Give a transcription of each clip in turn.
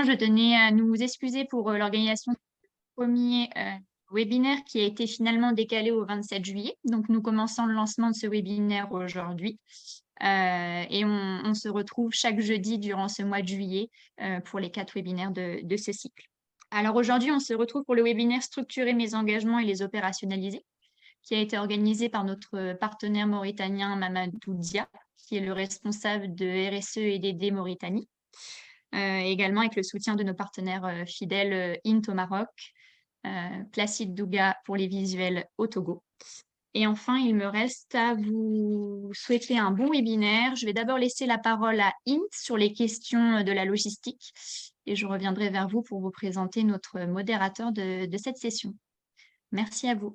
Je tenais à nous excuser pour, l'organisation du premier webinaire qui a été finalement décalé au 27 juillet. Donc nous commençons le lancement de ce webinaire aujourd'hui, et on se retrouve chaque jeudi durant ce mois de juillet, pour les 4 webinaires de ce cycle. Alors aujourd'hui, on se retrouve pour le webinaire «Structurer mes engagements et les opérationnaliser», qui a été organisé par notre partenaire mauritanien Mamadou Dia, qui est le responsable de RSE et DD Mauritanie. Également avec le soutien de nos partenaires, fidèles, Int au Maroc, Placide Douga pour les visuels au Togo. Et enfin, il me reste à vous souhaiter un bon webinaire. Je vais d'abord laisser la parole à Int sur les questions, de la logistique et je reviendrai vers vous pour vous présenter notre modérateur de cette session. Merci à vous.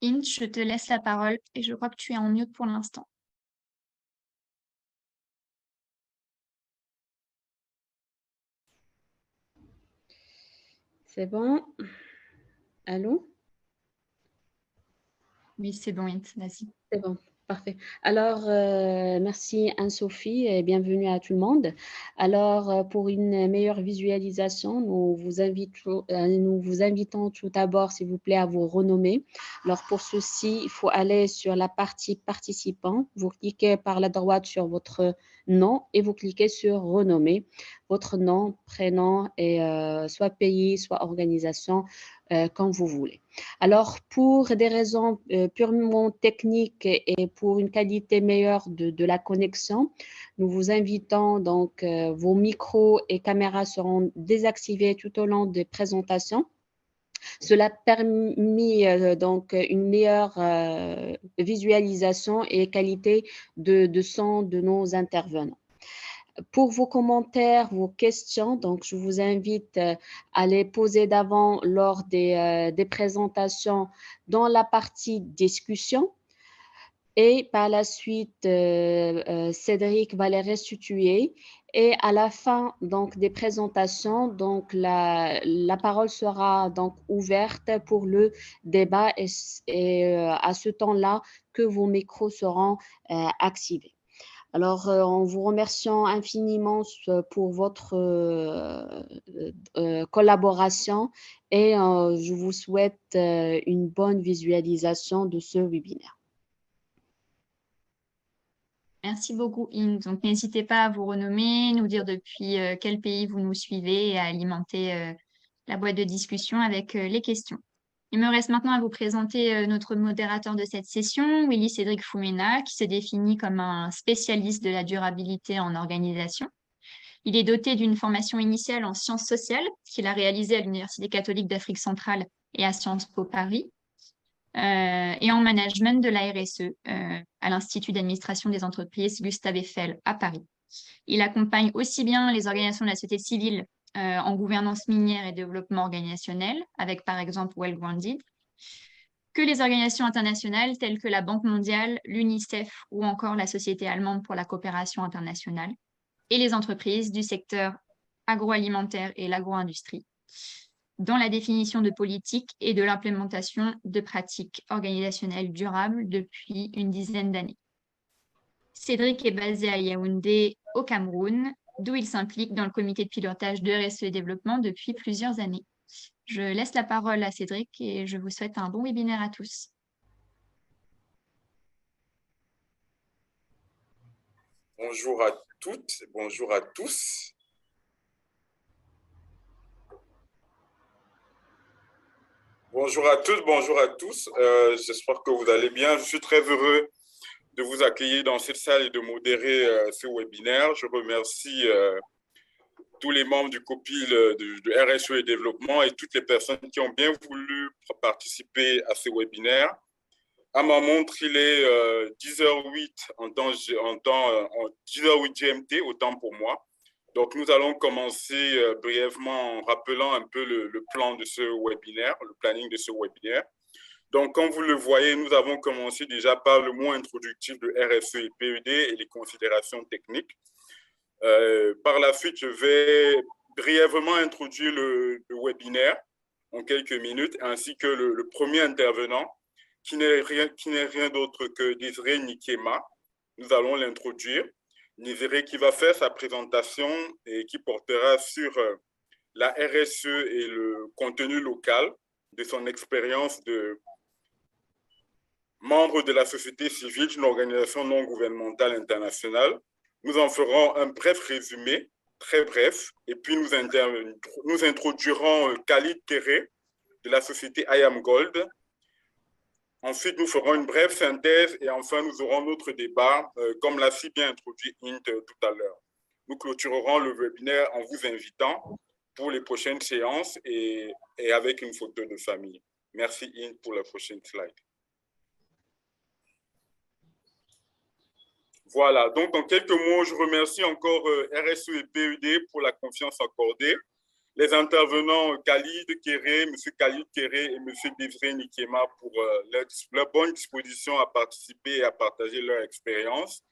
Int, je te laisse la parole et je crois que tu es en mute pour l'instant. C'est bon? Allô? Oui, c'est bon Int, vas-y. C'est bon, parfait. Alors, merci Anne-Sophie et bienvenue à tout le monde. Alors, pour une meilleure visualisation, nous vous invitons tout d'abord, s'il vous plaît, à vous renommer. Alors, pour ceci, il faut aller sur la partie participants. Vous cliquez par la droite sur votre nom et vous cliquez sur renommer. Votre nom, prénom et soit pays, soit organisation, comme vous voulez. Alors, pour des raisons purement techniques et pour une qualité meilleure de la connexion, nous vous invitons donc, vos micros et caméras seront désactivés tout au long des présentations. Cela permet donc une meilleure visualisation et qualité de son de nos intervenants. Pour vos commentaires, vos questions, donc je vous invite à les poser d'avant lors des présentations dans la partie discussion. Et par la suite, Cédric va les restituer. Et à la fin donc, des présentations, donc, la parole sera donc ouverte pour le débat et à ce temps-là que vos micros seront activés. Alors, en vous remerciant infiniment pour votre collaboration et je vous souhaite une bonne visualisation de ce webinaire. Merci beaucoup, Int. Donc, n'hésitez pas à vous renommer, nous dire depuis quel pays vous nous suivez et à alimenter la boîte de discussion avec les questions. Il me reste maintenant à vous présenter notre modérateur de cette session, Willy Cédric Foumena, qui se définit comme un spécialiste de la durabilité en organisation. Il est doté d'une formation initiale en sciences sociales qu'il a réalisée à l'Université catholique d'Afrique centrale et à Sciences Po Paris, et en management de la RSE à l'Institut d'administration des entreprises Gustave Eiffel à Paris. Il accompagne aussi bien les organisations de la société civile en gouvernance minière et développement organisationnel, avec par exemple Well Grounded, que les organisations internationales telles que la Banque mondiale, l'UNICEF ou encore la Société allemande pour la coopération internationale, et les entreprises du secteur agroalimentaire et l'agro-industrie, dans la définition de politiques et de l'implémentation de pratiques organisationnelles durables depuis une dizaine d'années. Cédric est basé à Yaoundé, au Cameroun, d'où il s'implique dans le comité de pilotage de RSE et développement depuis plusieurs années. Je laisse la parole à Cédric et je vous souhaite un bon webinaire à tous. Bonjour à toutes, bonjour à tous. Bonjour à toutes, bonjour à tous. J'espère que vous allez bien. Je suis très heureux de vous accueillir dans cette salle et de modérer ce webinaire. Je remercie tous les membres du COPIL de RSE et développement et toutes les personnes qui ont bien voulu participer à ce webinaire. À ma montre, il est 10h08 en 10h08 GMT, autant pour moi. Donc, nous allons commencer brièvement en rappelant un peu le plan de ce webinaire, le planning de ce webinaire. Donc, comme vous le voyez, nous avons commencé déjà par le mot introductif de RSE et PED et les considérations techniques. Par la suite, je vais brièvement introduire le webinaire en quelques minutes, ainsi que le premier intervenant, qui n'est rien d'autre que Désiré Nikema. Nous allons l'introduire. Désiré qui va faire sa présentation et qui portera sur la RSE et le contenu local de son expérience de membre de la société civile d'une organisation non gouvernementale internationale. Nous en ferons un bref résumé, très bref, et puis nous introduirons Khalid Kéré de la société I Am Gold. Ensuite, nous ferons une brève synthèse et enfin, nous aurons notre débat, comme l'a si bien introduit Int tout à l'heure. Nous clôturerons le webinaire en vous invitant pour les prochaines séances et avec une photo de famille. Merci Int pour la prochaine slide. Voilà, donc en quelques mots, je remercie encore RSE et PED pour la confiance accordée. Les intervenants Khalid Kéré, M. Khalid Kéré et M. Désiré Nikema pour leur bonne disposition à participer et à partager leur expérience.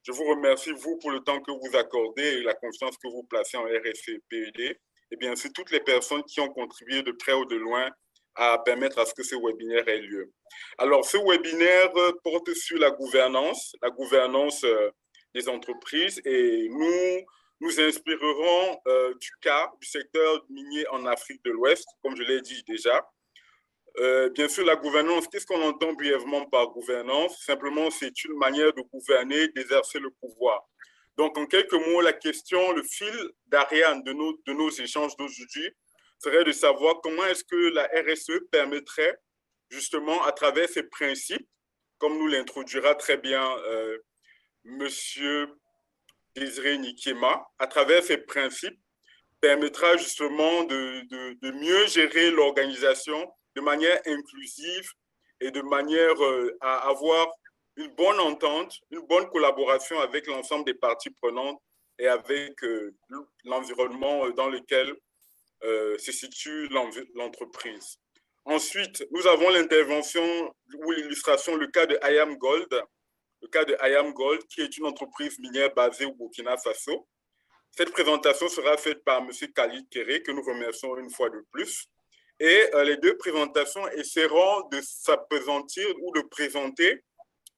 Je vous remercie, vous, pour le temps que vous accordez et la confiance que vous placez en RSE et PED. Et bien sûr, toutes les personnes qui ont contribué de près ou de loin à permettre à ce que ce webinaire ait lieu. Alors, ce webinaire porte sur la gouvernance des entreprises et nous inspirerons du cas du secteur minier en Afrique de l'Ouest, comme je l'ai dit déjà. Bien sûr, la gouvernance, qu'est-ce qu'on entend brièvement par gouvernance? Simplement, c'est une manière de gouverner, d'exercer le pouvoir. Donc, en quelques mots, la question, le fil d'Ariane de nos échanges d'aujourd'hui serait de savoir comment est-ce que la RSE permettrait, justement, à travers ces principes, comme nous l'introduira très bien Monsieur Désiré Nikema, à travers ces principes, permettra justement de mieux gérer l'organisation de manière inclusive et de manière à avoir une bonne entente, une bonne collaboration avec l'ensemble des parties prenantes et avec l'environnement dans lequel se situe l'entreprise. Ensuite, nous avons l'intervention ou l'illustration, le cas de I Am Gold, qui est une entreprise minière basée au Burkina Faso. Cette présentation sera faite par M. Khalid Kéré, que nous remercions une fois de plus. Et les deux présentations essaieront de s'appesantir ou de présenter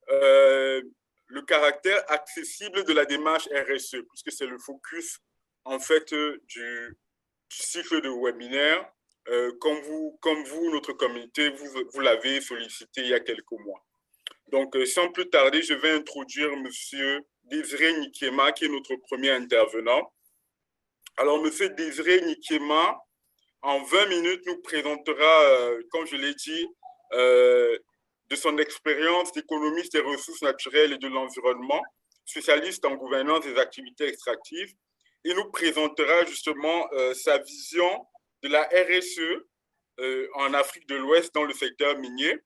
le caractère accessible de la démarche RSE, puisque c'est le focus, en fait, du cycle de webinaire, comme vous, notre communauté, vous l'avez sollicité il y a quelques mois. Donc, sans plus tarder, je vais introduire M. Désiré Nikema, qui est notre premier intervenant. Alors, M. Désiré Nikema, en 20 minutes, nous présentera, comme je l'ai dit, de son expérience d'économiste des ressources naturelles et de l'environnement, spécialiste en gouvernance des activités extractives. Il nous présentera justement sa vision de la RSE en Afrique de l'Ouest dans le secteur minier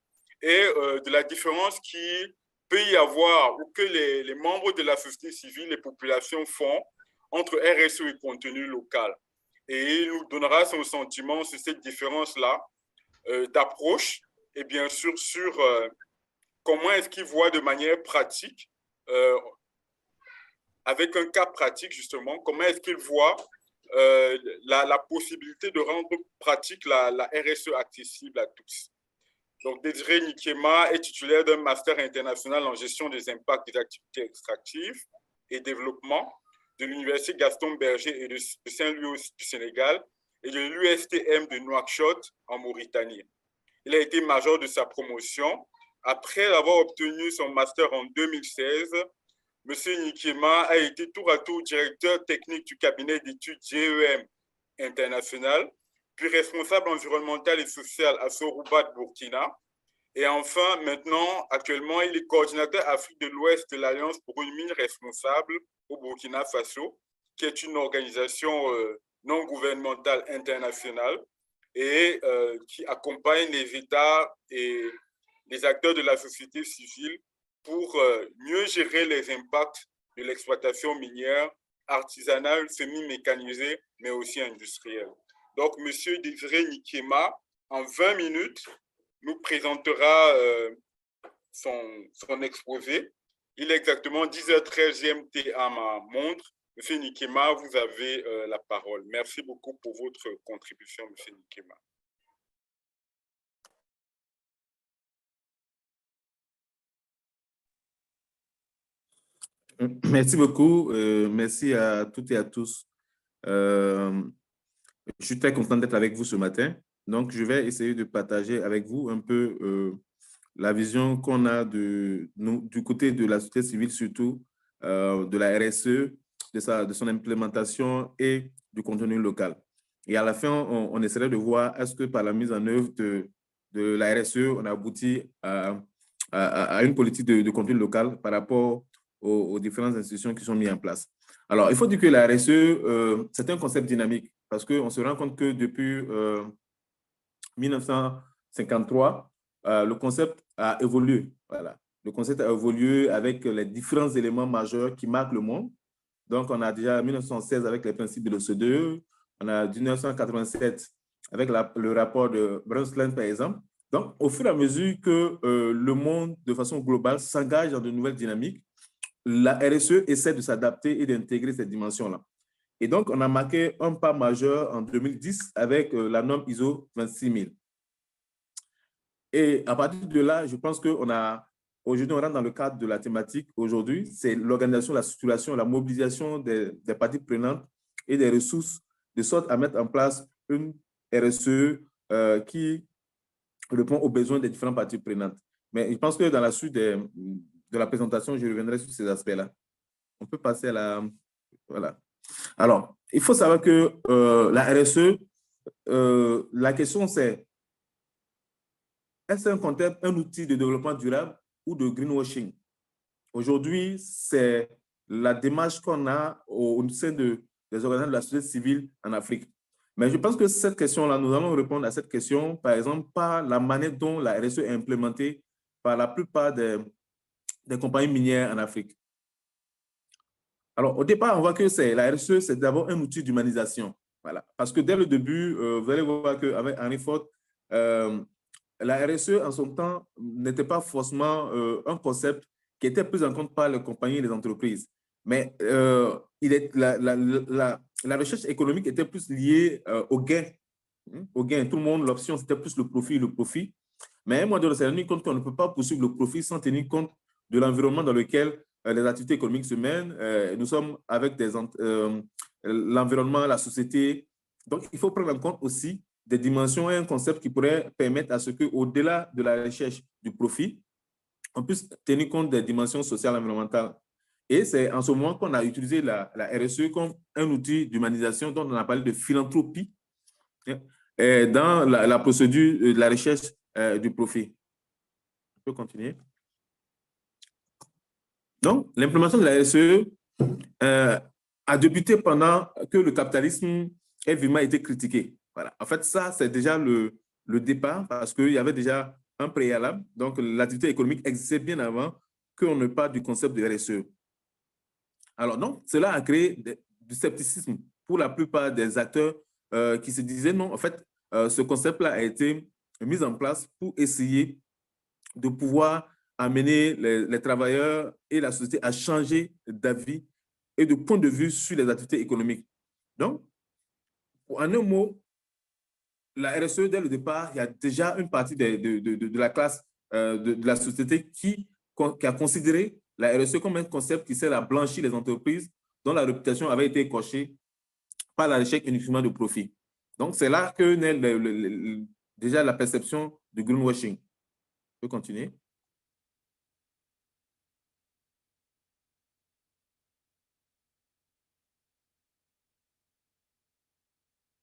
et de la différence qui peut y avoir ou que les membres de la société civile, les populations font entre RSE et contenu local. Et il nous donnera son sentiment sur cette différence-là d'approche et bien sûr sur comment est-ce qu'il voit de manière pratique, avec un cas pratique justement, comment est-ce qu'il voit la possibilité de rendre pratique la RSE accessible à tous. Donc, Désiré Nikema est titulaire d'un master international en gestion des impacts des activités extractives et développement de l'Université Gaston Berger et de Saint-Louis du Sénégal et de l'USTM de Nouakchott en Mauritanie. Il a été major de sa promotion. Après avoir obtenu son master en 2016, M. Nikema a été tour à tour directeur technique du cabinet d'études GEM International, puis responsable environnemental et social à Soroubat, Burkina. Et enfin, maintenant, actuellement, il est coordinateur Afrique de l'Ouest de l'Alliance pour une mine responsable au Burkina Faso, qui est une organisation non gouvernementale internationale et qui accompagne les États et les acteurs de la société civile pour mieux gérer les impacts de l'exploitation minière artisanale, semi-mécanisée, mais aussi industrielle. Donc, M. Désiré Nikema, en 20 minutes, nous présentera son exposé. Il est exactement 10h13 GMT à ma montre. M. Nikema, vous avez la parole. Merci beaucoup pour votre contribution, M. Nikema. Merci beaucoup. Merci à toutes et à tous. Euh, je suis très content d'être avec vous ce matin. Donc, je vais essayer de partager avec vous un peu la vision qu'on a du côté de la société civile, surtout de la RSE, de son implémentation et du contenu local. Et à la fin, on essaierait de voir est-ce que par la mise en œuvre de la RSE, on a abouti à une politique de contenu local par rapport aux différentes institutions qui sont mises en place. Alors, il faut dire que la RSE, c'est un concept dynamique parce qu'on se rend compte que depuis 1953, le concept a évolué. Voilà. Le concept a évolué avec les différents éléments majeurs qui marquent le monde. Donc, on a déjà 1916 avec les principes de l'OCDE, on a 1987 avec le rapport de Brundtland, par exemple. Donc, au fur et à mesure que le monde, de façon globale, s'engage dans de nouvelles dynamiques, la RSE essaie de s'adapter et d'intégrer cette dimension-là. Et donc, on a marqué un pas majeur en 2010 avec la norme ISO 26000. Et à partir de là, je pense qu'aujourd'hui, on rentre dans le cadre de la thématique. Aujourd'hui, c'est l'organisation, la structuration, la mobilisation des parties prenantes et des ressources, de sorte à mettre en place une RSE qui répond aux besoins des différentes parties prenantes. Mais je pense que dans la suite de la présentation, je reviendrai sur ces aspects-là. On peut passer à la... Voilà. Alors, il faut savoir que la RSE, la question c'est, est-ce un concept, un outil de développement durable ou de greenwashing? Aujourd'hui, c'est la démarche qu'on a au sein des organisations de la société civile en Afrique. Mais je pense que cette question-là, nous allons répondre à cette question, par exemple, par la manière dont la RSE est implémentée par la plupart des compagnies minières en Afrique. Alors, au départ, on voit que la RSE, c'est d'abord un outil d'humanisation. Voilà. Parce que dès le début, vous allez voir qu'avec Henry Ford, la RSE, en son temps, n'était pas forcément un concept qui était pris en compte par les compagnies et les entreprises. Mais la recherche économique était plus liée au gain. Au gain. Tout le monde, l'option, c'était plus le profit, le profit. Mais à un moment donné, on s'est rendu compte qu'on ne peut pas poursuivre le profit sans tenir compte de l'environnement dans lequel les activités économiques se mènent. Nous sommes avec l'environnement, la société. Donc, il faut prendre en compte aussi des dimensions et un concept qui pourrait permettre à ce qu'au-delà de la recherche du profit, on puisse tenir compte des dimensions sociales et environnementales. Et c'est en ce moment qu'on a utilisé la RSE comme un outil d'humanisation dont on a parlé de philanthropie dans la procédure de la recherche du profit. On peut continuer. Donc, l'implémentation de la RSE a débuté pendant que le capitalisme a vraiment été critiqué. Voilà. En fait, ça, c'est déjà le départ parce qu'il y avait déjà un préalable. Donc, l'activité économique existait bien avant qu'on ne parle du concept de RSE. Alors, donc, cela a créé du scepticisme pour la plupart des acteurs qui se disaient non, en fait, ce concept-là a été mis en place pour essayer de pouvoir amener les travailleurs et la société à changer d'avis et de point de vue sur les activités économiques. Donc, en un mot, la RSE, dès le départ, il y a déjà une partie de la classe de la société qui a considéré la RSE comme un concept qui sert à blanchir les entreprises dont la réputation avait été écorchée par la recherche uniquement de profit. Donc, c'est là que naît déjà la perception du greenwashing. Je peux continuer.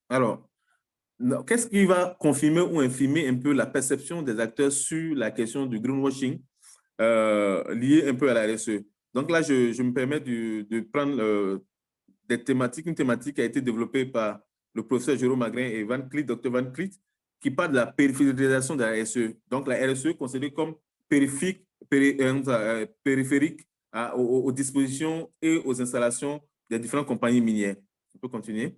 Alors, qu'est-ce qui va confirmer ou infirmer un peu la perception des acteurs sur la question du greenwashing lié un peu à la RSE? Donc là, je me permets de prendre des thématiques, une thématique qui a été développée par le professeur Jérôme Magrin et Van Cleet, Dr. Van Cleet, qui parle de la périphérisation de la RSE. Donc la RSE considérée comme périphérique aux dispositions et aux installations des différentes compagnies minières. On peut continuer.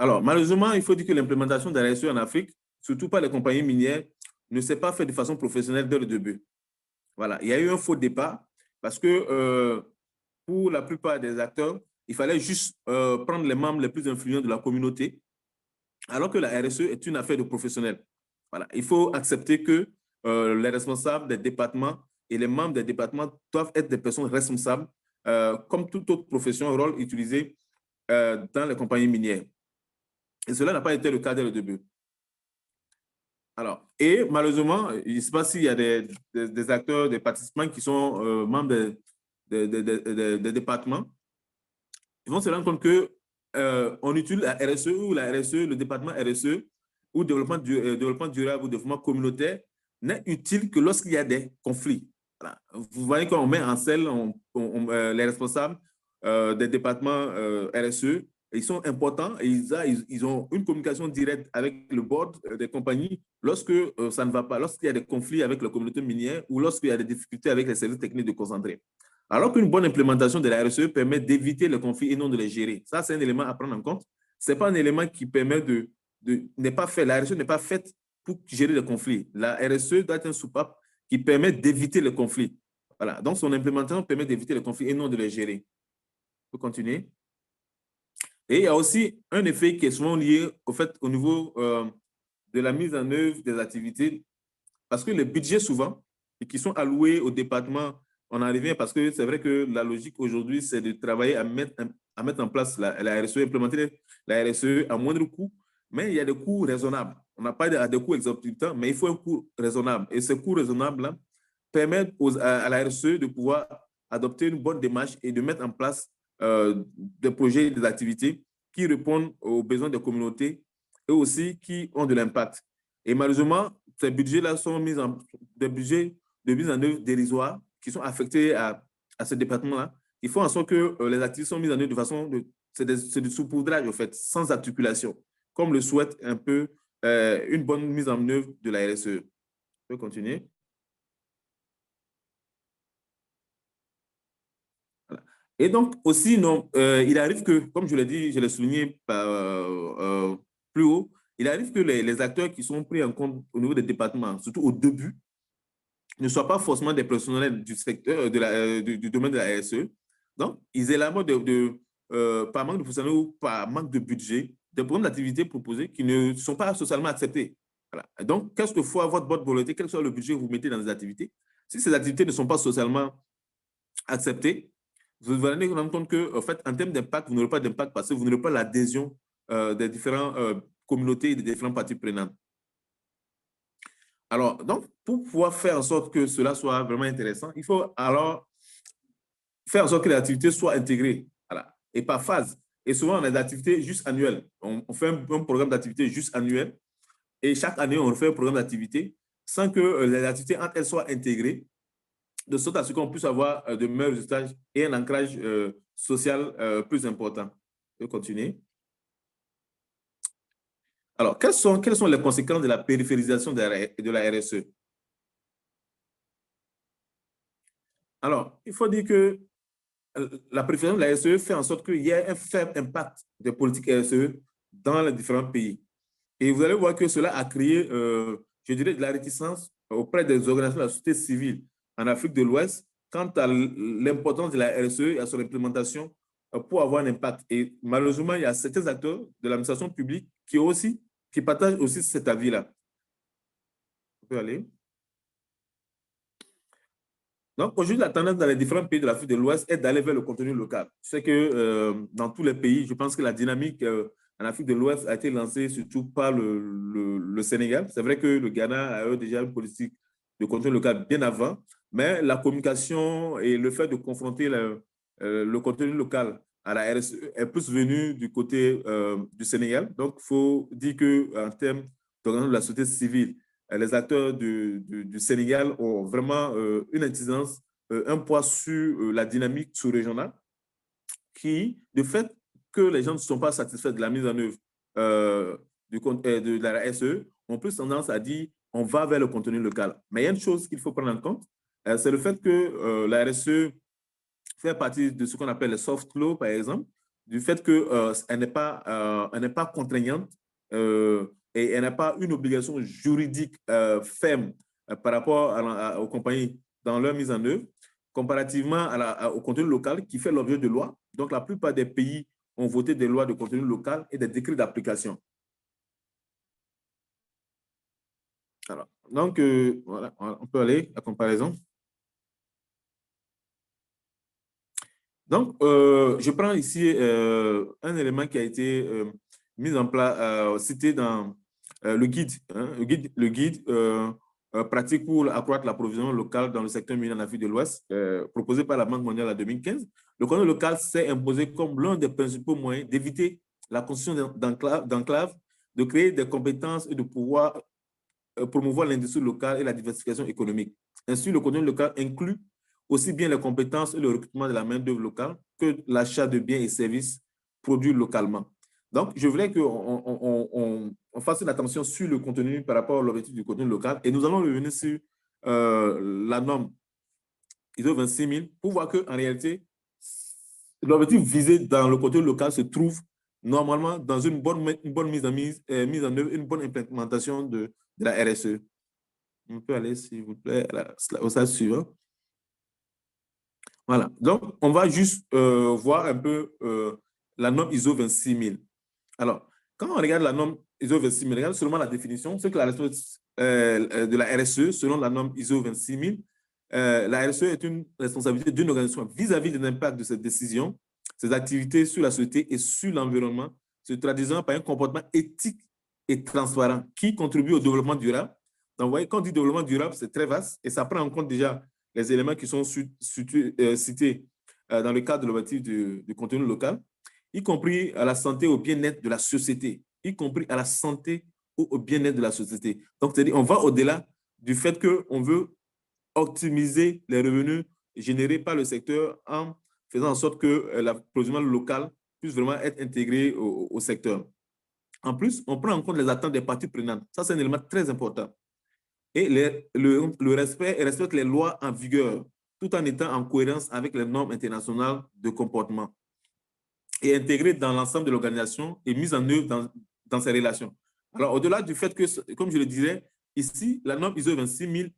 Alors, malheureusement, il faut dire que l'implémentation de la RSE en Afrique, surtout par les compagnies minières, ne s'est pas faite de façon professionnelle dès le début. Voilà, il y a eu un faux départ parce que pour la plupart des acteurs, il fallait juste prendre les membres les plus influents de la communauté, alors que la RSE est une affaire de professionnels. Voilà. Il faut accepter que les responsables des départements et les membres des départements doivent être des personnes responsables, comme toute autre profession, rôle utilisé dans les compagnies minières. Et cela n'a pas été le cas dès le début. Alors, et malheureusement, je ne sais pas s'il y a des acteurs, des participants qui sont membres des départements. Ils vont se rendre compte que on utilise la RSE ou la RSE, le département RSE ou développement durable ou développement communautaire n'est utile que lorsqu'il y a des conflits. Voilà. Vous voyez qu'on met en selle les responsables des départements RSE. Ils sont importants et ils ont une communication directe avec le board des compagnies lorsque ça ne va pas, lorsqu'il y a des conflits avec la communauté minière ou lorsqu'il y a des difficultés avec les services techniques de concentré. Alors qu'une bonne implémentation de la RSE permet d'éviter les conflits et non de les gérer. Ça, c'est un élément à prendre en compte. Ce n'est pas un élément qui permet n'est pas fait. La RSE n'est pas faite pour gérer les conflits. La RSE doit être un soupape qui permet d'éviter les conflits. Voilà. Donc, son implémentation permet d'éviter les conflits et non de les gérer. On peut continuer. Et il y a aussi un effet qui est souvent lié au fait au niveau de la mise en œuvre des activités, parce que les budgets souvent qui sont alloués au département, on en revient parce que c'est vrai que la logique aujourd'hui, c'est de travailler à mettre en place la RSE, implémenter la RSE à moindre coût, mais il y a des coûts raisonnables. On n'a pas des coûts exorbitants, mais il faut un coût raisonnable. Et ce coût raisonnable permet à la RSE de pouvoir adopter une bonne démarche et de mettre en place des projets et des activités qui répondent aux besoins des communautés et aussi qui ont de l'impact. Et malheureusement, ces budgets-là sont des budgets de mise en œuvre dérisoires qui sont affectés à ce département-là. Il faut en sorte que les activités sont mises en œuvre de façon c'est du saupoudrage, en fait, sans articulation, comme le souhaite un peu une bonne mise en œuvre de la RSE. Je peux continuer. Voilà. Et donc, aussi, non, il arrive que, comme je l'ai dit, je l'ai souligné plus haut, il arrive que les acteurs qui sont pris en compte au niveau des départements, surtout au début, ne soient pas forcément des professionnels du secteur, du domaine de la RSE. Donc, ils élaborent par manque de professionnels ou par manque de budget, des programmes d'activité proposés qui ne sont pas socialement acceptés. Voilà. Donc, qu'est-ce que faut avoir de bonne volonté, quel soit le budget que vous mettez dans les activités? Si ces activités ne sont pas socialement acceptées, vous allez vous rendre compte que, en fait, en termes d'impact, vous n'aurez pas d'impact parce que vous n'aurez pas l'adhésion des différentes communautés et des différentes parties prenantes. Alors, donc, pour pouvoir faire en sorte que cela soit vraiment intéressant, il faut alors faire en sorte que les activités soient intégrées, voilà, et par phase. Et souvent, on a des activités juste annuelles. On fait un programme d'activité juste annuel et chaque année, on refait un programme d'activité sans que les activités entre elles soient intégrées, de sorte à ce qu'on puisse avoir de meilleurs résultats et un ancrage social plus important. Je vais continuer. Alors, quelles sont les conséquences de la périphérisation de la RSE? Alors, il faut dire que la périphérisation de la RSE fait en sorte qu'il y ait un faible impact des politiques RSE dans les différents pays. Et vous allez voir que cela a créé, je dirais, de la réticence auprès des organisations de la société civile en Afrique de l'Ouest quant à l'importance de la RSE et à son implémentation pour avoir un impact. Et malheureusement, il y a certains acteurs de l'administration publique qui partagent aussi cet avis-là. On peut aller. Donc, aujourd'hui, la tendance dans les différents pays de l'Afrique de l'Ouest est d'aller vers le contenu local. Je sais que dans tous les pays, je pense que la dynamique en Afrique de l'Ouest a été lancée surtout par le Sénégal. C'est vrai que le Ghana a eu déjà une politique de contenu local bien avant, mais la communication et le fait de confronter le contenu local à la RSE est plus venu du côté du Sénégal. Donc, il faut dire qu'en termes d'organisation de la société civile, les acteurs du Sénégal ont vraiment une incidence, un poids sur la dynamique sous-régionale qui, de fait que les gens ne sont pas satisfaits de la mise en œuvre de la RSE, ont plus tendance à dire on va vers le contenu local. Mais il y a une chose qu'il faut prendre en compte, c'est le fait que la RSE fait partie de ce qu'on appelle les soft laws, par exemple, du fait qu'elle n'est pas contraignante et elle n'a pas une obligation juridique ferme par rapport aux compagnies dans leur mise en œuvre, comparativement au contenu local qui fait l'objet de lois. Donc, la plupart des pays ont voté des lois de contenu local et des décrets d'application. Alors, donc, voilà, on peut aller à comparaison. Donc, je prends ici un élément qui a été mis en place, cité dans le guide, hein, le guide pratique pour accroître l'approvisionnement local dans le secteur minier en Afrique de l'Ouest, proposé par la Banque mondiale en 2015. Le canal local s'est imposé comme l'un des principaux moyens d'éviter la construction d'enclaves, de créer des compétences et de pouvoir promouvoir l'industrie locale et la diversification économique. Ainsi, le contenu local inclut aussi bien les compétences et le recrutement de la main-d'œuvre locale que l'achat de biens et services produits localement. Donc, je voulais qu'on fasse une attention sur le contenu par rapport à l'objectif du contenu local et nous allons revenir sur la norme ISO 26000 pour voir qu'en réalité, l'objectif visé dans le contenu local se trouve normalement dans une bonne mise en œuvre, une bonne implémentation de la RSE. On peut aller, s'il vous plaît, au slide suivant. Voilà. Donc, on va juste voir un peu la norme ISO 26000. Alors, quand on regarde la norme ISO 26000, regarde seulement la définition, c'est que la responsabilité de la RSE, selon la norme ISO 26000, la RSE est une responsabilité d'une organisation vis-à-vis de l'impact de cette décision, ses activités sur la société et sur l'environnement, se traduisant par un comportement éthique et transparent qui contribue au développement durable. Donc, vous voyez, quand on dit développement durable, c'est très vaste et ça prend en compte déjà les éléments qui sont cités dans le cadre de l'objectif du contenu local, y compris à la santé et au bien-être de la société, y compris à la santé ou au bien-être de la société. Donc, c'est-à-dire, on va au-delà du fait qu'on veut optimiser les revenus générés par le secteur en faisant en sorte que l'approvisionnement local puisse vraiment être intégré au secteur. En plus, on prend en compte les attentes des parties prenantes. Ça, c'est un élément très important. Et le respect respecte les lois en vigueur, tout en étant en cohérence avec les normes internationales de comportement et intégré dans l'ensemble de l'organisation et mise en œuvre dans ses relations. Alors, au-delà du fait que, comme je le disais, ici, la norme ISO 26000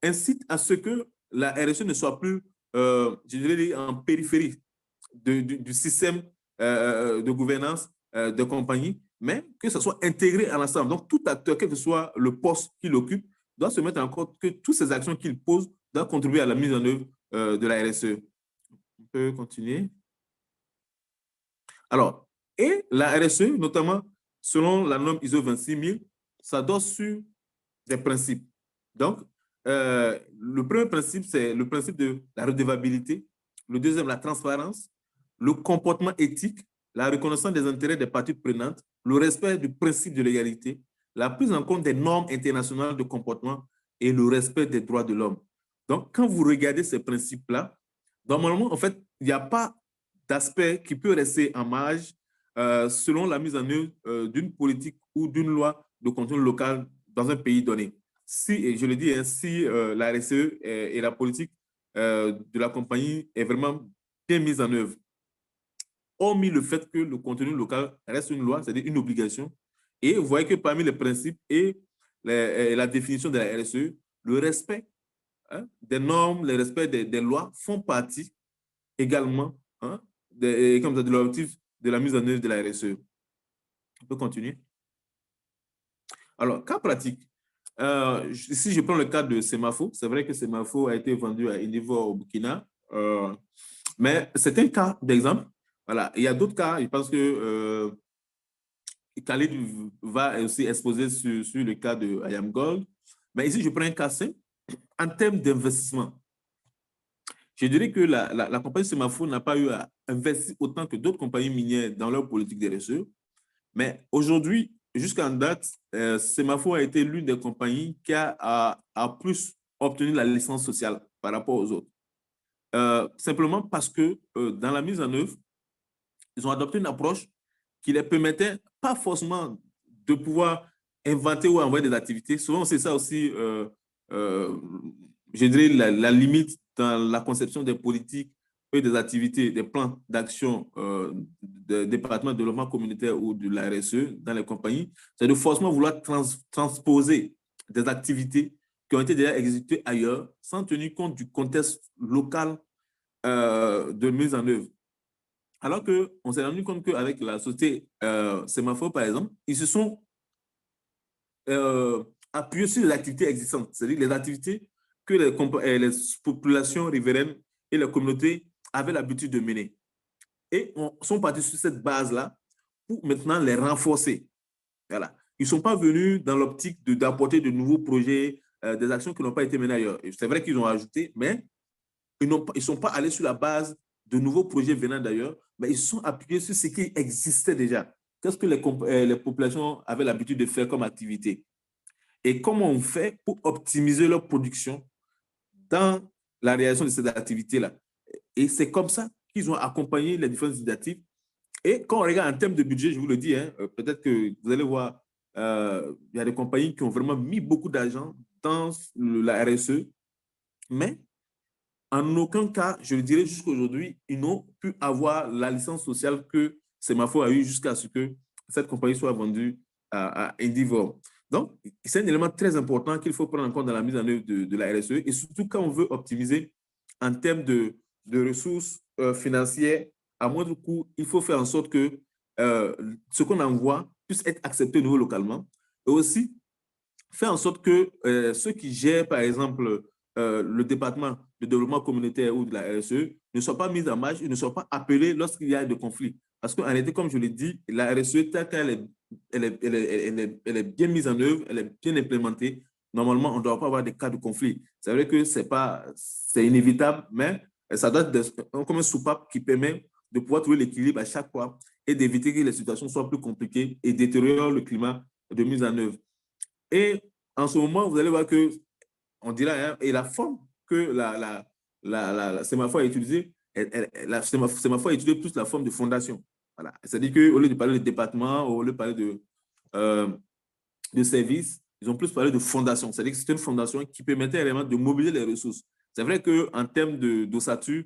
incite à ce que la RSE ne soit plus, je dirais, en périphérie du système de gouvernance de compagnie, mais que ce soit intégré à l'ensemble. Donc, tout acteur, quel que soit le poste qu'il occupe, doit se mettre en compte que toutes ces actions qu'il pose doivent contribuer à la mise en œuvre de la RSE. On peut continuer. Alors, et la RSE, notamment selon la norme ISO 26000, s'adosse sur des principes. Donc, le premier principe, c'est le principe de la redevabilité. Le deuxième, la transparence. Le comportement éthique, la reconnaissance des intérêts des parties prenantes, le respect du principe de l'égalité, la prise en compte des normes internationales de comportement et le respect des droits de l'homme. Donc, quand vous regardez ces principes-là, normalement, en fait, il n'y a pas d'aspect qui peut rester en marge selon la mise en œuvre d'une politique ou d'une loi de contrôle local dans un pays donné. Si, et je le dis, hein, si la RSE et la politique de la compagnie est vraiment bien mise en œuvre, hormis le fait que le contenu local reste une loi, c'est-à-dire une obligation, et vous voyez que parmi les principes et la définition de la RSE, le respect des normes, le respect des lois font partie également comme ça, de l'objectif de la mise en œuvre de la RSE. On peut continuer. Alors, cas pratique. Si je prends le cas de Semafo, c'est vrai que Semafo a été vendu à Univo au Burkina, mais c'est un cas d'exemple. Voilà. Il y a d'autres cas, je pense que Khalid va aussi exposer sur le cas de IAM Gold. Mais ici, je prends un cas simple. En termes d'investissement, je dirais que la compagnie Semafo n'a pas eu à investir autant que d'autres compagnies minières dans leur politique de RSE. Mais aujourd'hui, jusqu'en date, Semafo a été l'une des compagnies qui a plus obtenu la licence sociale par rapport aux autres. Simplement parce que dans la mise en œuvre, ils ont adopté une approche qui les permettait pas forcément de pouvoir inventer ou envoyer des activités. Souvent, c'est ça aussi, je dirais, la limite dans la conception des politiques et des activités, des plans d'action des départements de développement communautaire ou de la RSE dans les compagnies, c'est de forcément vouloir transposer des activités qui ont été déjà exécutées ailleurs sans tenir compte du contexte local de mise en œuvre. Alors qu'on s'est rendu compte qu'avec la société Semafo, par exemple, ils se sont appuyer sur les activités existantes, c'est-à-dire les activités que les populations riveraines et les communautés avaient l'habitude de mener. Et sont partis sur cette base-là pour maintenant les renforcer. Voilà. Ils ne sont pas venus dans l'optique d'apporter de nouveaux projets, des actions qui n'ont pas été menées ailleurs. C'est vrai qu'ils ont ajouté, mais ils ne sont pas allés sur la base de nouveaux projets venant d'ailleurs, mais ils sont appuyés sur ce qui existait déjà. Qu'est-ce que les populations avaient l'habitude de faire comme activité? Et comment on fait pour optimiser leur production dans la réalisation de ces activités-là? Et c'est comme ça qu'ils ont accompagné les différentes initiatives. Et quand on regarde en termes de budget, je vous le dis, hein, peut-être que vous allez voir, il y a des compagnies qui ont vraiment mis beaucoup d'argent dans la RSE, mais en aucun cas, je le dirais jusqu'à aujourd'hui, ils n'ont pu avoir la licence sociale que Semafor a eu jusqu'à ce que cette compagnie soit vendue à Endeavor. Donc, c'est un élément très important qu'il faut prendre en compte dans la mise en œuvre de la RSE, et surtout quand on veut optimiser en termes de ressources financières à moindre coût, il faut faire en sorte que ce qu'on envoie puisse être accepté au niveau localement, et aussi faire en sorte que ceux qui gèrent, par exemple, le département de développement communautaire ou de la RSE ne soient pas mis en marge et ne soient pas appelés lorsqu'il y a des conflits. Parce qu'en réalité, comme je l'ai dit, la RSE, telle qu'elle est bien mise en œuvre, elle est bien implémentée, normalement, on ne doit pas avoir des cas de conflit. C'est vrai que c'est inévitable, mais ça doit être comme un soupape qui permet de pouvoir trouver l'équilibre à chaque fois et d'éviter que les situations soient plus compliquées et détériorent le climat de mise en œuvre. Et en ce moment, vous allez voir que, on dirait, hein, et la forme que la Semafor a utilisée, la Semafor a utilisé plus la forme de fondation. Voilà. C'est-à-dire qu'au lieu de parler de département, au lieu de parler de services, ils ont plus parlé de fondation. C'est-à-dire que c'est une fondation qui permettait réellement de mobiliser les ressources. C'est vrai qu'en termes d'ossature,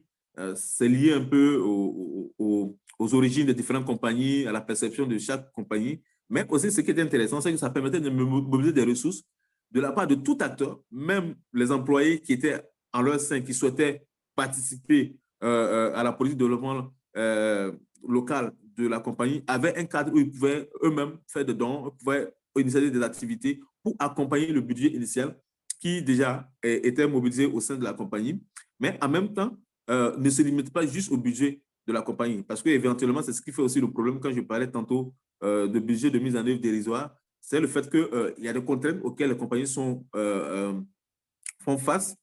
c'est lié un peu aux origines des différentes compagnies, à la perception de chaque compagnie. Mais aussi, ce qui est intéressant, c'est que ça permettait de mobiliser des ressources de la part de tout acteur, même les employés qui étaient en leur sein, qui souhaitaient participer à la politique de développement local de la compagnie, avaient un cadre où ils pouvaient eux-mêmes faire des dons, ils pouvaient initier des activités pour accompagner le budget initial qui déjà était mobilisé au sein de la compagnie, mais en même temps, ne se limite pas juste au budget de la compagnie, parce qu'éventuellement, c'est ce qui fait aussi le problème quand je parlais tantôt de budget de mise en œuvre dérisoire, c'est le fait qu'il y a des contraintes auxquelles les compagnies font face,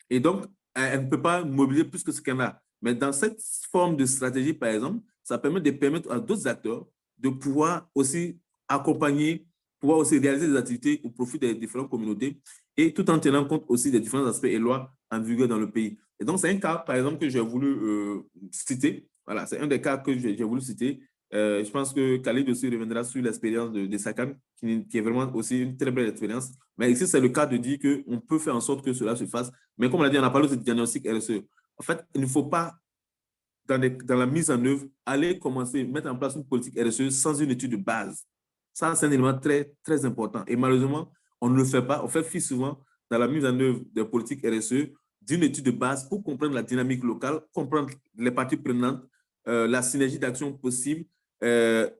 et donc, elle ne peut pas mobiliser plus que ce qu'elle a. Mais dans cette forme de stratégie, par exemple, ça permet de permettre à d'autres acteurs de pouvoir aussi accompagner, pouvoir aussi réaliser des activités au profit des différentes communautés, et tout en tenant compte aussi des différents aspects et lois en vigueur dans le pays. Et donc, c'est un cas, par exemple, que j'ai voulu citer. Voilà, c'est un des cas que j'ai voulu citer. Je pense que Khalid aussi reviendra sur l'expérience de Sakan, qui est vraiment aussi une très belle expérience. Mais ici, c'est le cas de dire qu'on peut faire en sorte que cela se fasse. Mais comme on l'a dit, on a parlé de diagnostic RSE. En fait, il ne faut pas, dans la mise en œuvre, aller commencer, mettre en place une politique RSE sans une étude de base. Ça, c'est un élément très, très important. Et malheureusement, on ne le fait pas. On fait fi souvent dans la mise en œuvre des politiques RSE d'une étude de base pour comprendre la dynamique locale, comprendre les parties prenantes, la synergie d'action possible,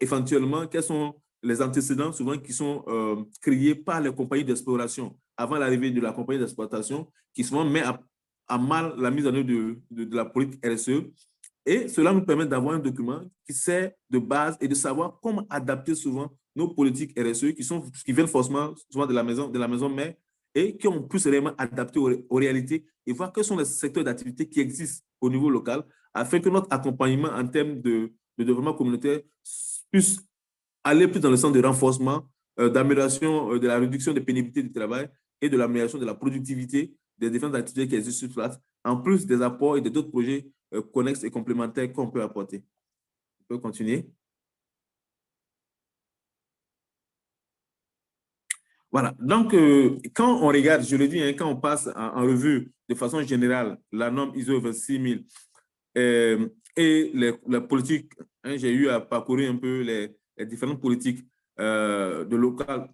éventuellement, quels sont les antécédents souvent qui sont créés par les compagnies d'exploration avant l'arrivée de la compagnie d'exploitation, qui souvent met à mal la mise en œuvre de la politique RSE. Et cela nous permet d'avoir un document qui sert de base et de savoir comment adapter souvent nos politiques RSE qui viennent forcément souvent de la maison mère et qui ont plus réellement adapté aux réalités et voir quels sont les secteurs d'activité qui existent au niveau local afin que notre accompagnement en termes de développement communautaire puisse aller plus dans le sens de renforcement, d'amélioration de la réduction des pénibilités du travail et de l'amélioration de la productivité des différentes activités qui existent sur place, en plus des apports et d'autres projets connexes et complémentaires qu'on peut apporter. On peut continuer. Voilà. Donc, quand on regarde, je le dis, hein, quand on passe en revue de façon générale la norme ISO 26000 et la politique, hein, j'ai eu à parcourir un peu les différentes politiques de local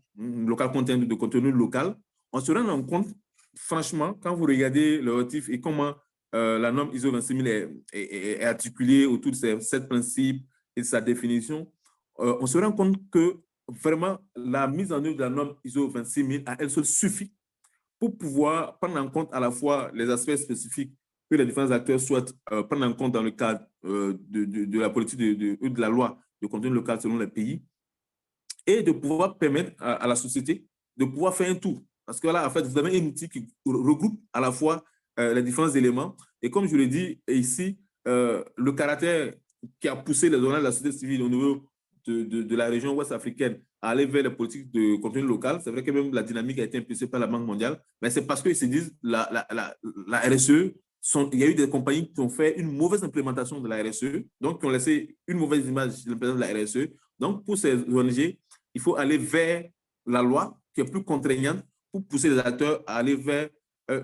content, de contenu local, on se rend compte, franchement, quand vous regardez le relatif et comment la norme ISO 26000 est articulée autour de ces 7 principes et de sa définition, on se rend compte que vraiment, la mise en œuvre de la norme ISO 26000 à elle seule suffit pour pouvoir prendre en compte à la fois les aspects spécifiques que les différents acteurs souhaitent prendre en compte dans le cadre de la politique de la loi de contenu local selon les pays, et de pouvoir permettre à la société de pouvoir faire un tour. Parce que là, en fait, vous avez un outil qui regroupe à la fois les différents éléments. Et comme je l'ai dit ici, le caractère qui a poussé les organes de la société civile au niveau de la région ouest africaine à aller vers les politiques de contenu local, c'est vrai que même la dynamique a été impulsée par la Banque mondiale, mais c'est parce qu'ils se disent la RSE, il y a eu des compagnies qui ont fait une mauvaise implémentation de la RSE, donc qui ont laissé une mauvaise image de l'implémentation de la RSE. Donc, pour ces ONG, il faut aller vers la loi qui est plus contraignante pour pousser les acteurs à aller vers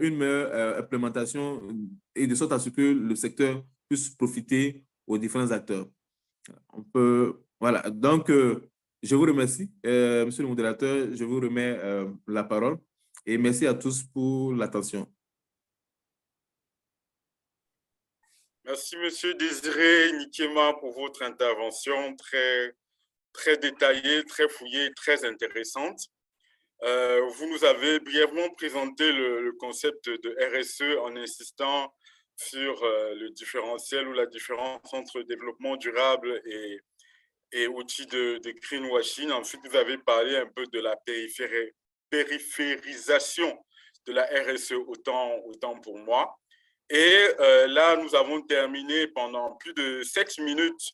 une meilleure implémentation et de sorte à ce que le secteur puisse profiter aux différents acteurs. On peut, voilà. Donc, je vous remercie, monsieur le modérateur, je vous remets la parole et merci à tous pour l'attention. Merci, monsieur Désiré Nikema, pour votre intervention très détaillée, très fouillée, très intéressante. Vous nous avez brièvement présenté le concept de RSE en insistant sur le différentiel ou la différence entre développement durable et outils de greenwashing. Ensuite, vous avez parlé un peu de la périphérisation de la RSE, autant pour moi. Et là, nous avons terminé pendant plus de 7 minutes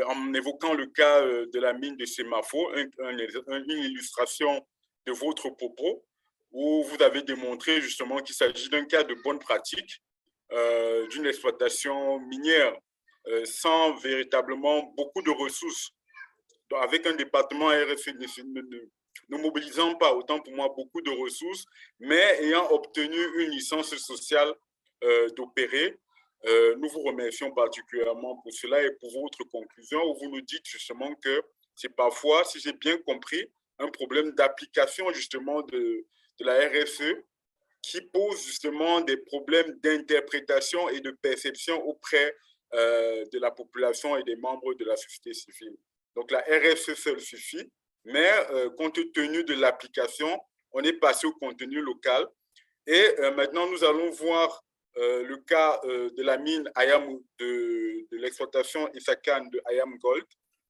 en évoquant le cas de la mine de Semafo, une illustration de votre propos, où vous avez démontré justement qu'il s'agit d'un cas de bonne pratique, d'une exploitation minière sans véritablement beaucoup de ressources, avec un département RSE ne mobilisant pas, autant pour moi, beaucoup de ressources, mais ayant obtenu une licence sociale d'opérer. Nous vous remercions particulièrement pour cela et pour votre conclusion où vous nous dites justement que c'est parfois, si j'ai bien compris, un problème d'application justement de la RSE qui pose justement des problèmes d'interprétation et de perception auprès de la population et des membres de la société civile. Donc la RSE seule suffit, mais compte tenu de l'application, on est passé au contenu local. Et maintenant, nous allons voir le cas de la mine Ayam, de l'exploitation Essakane de Ayam Gold.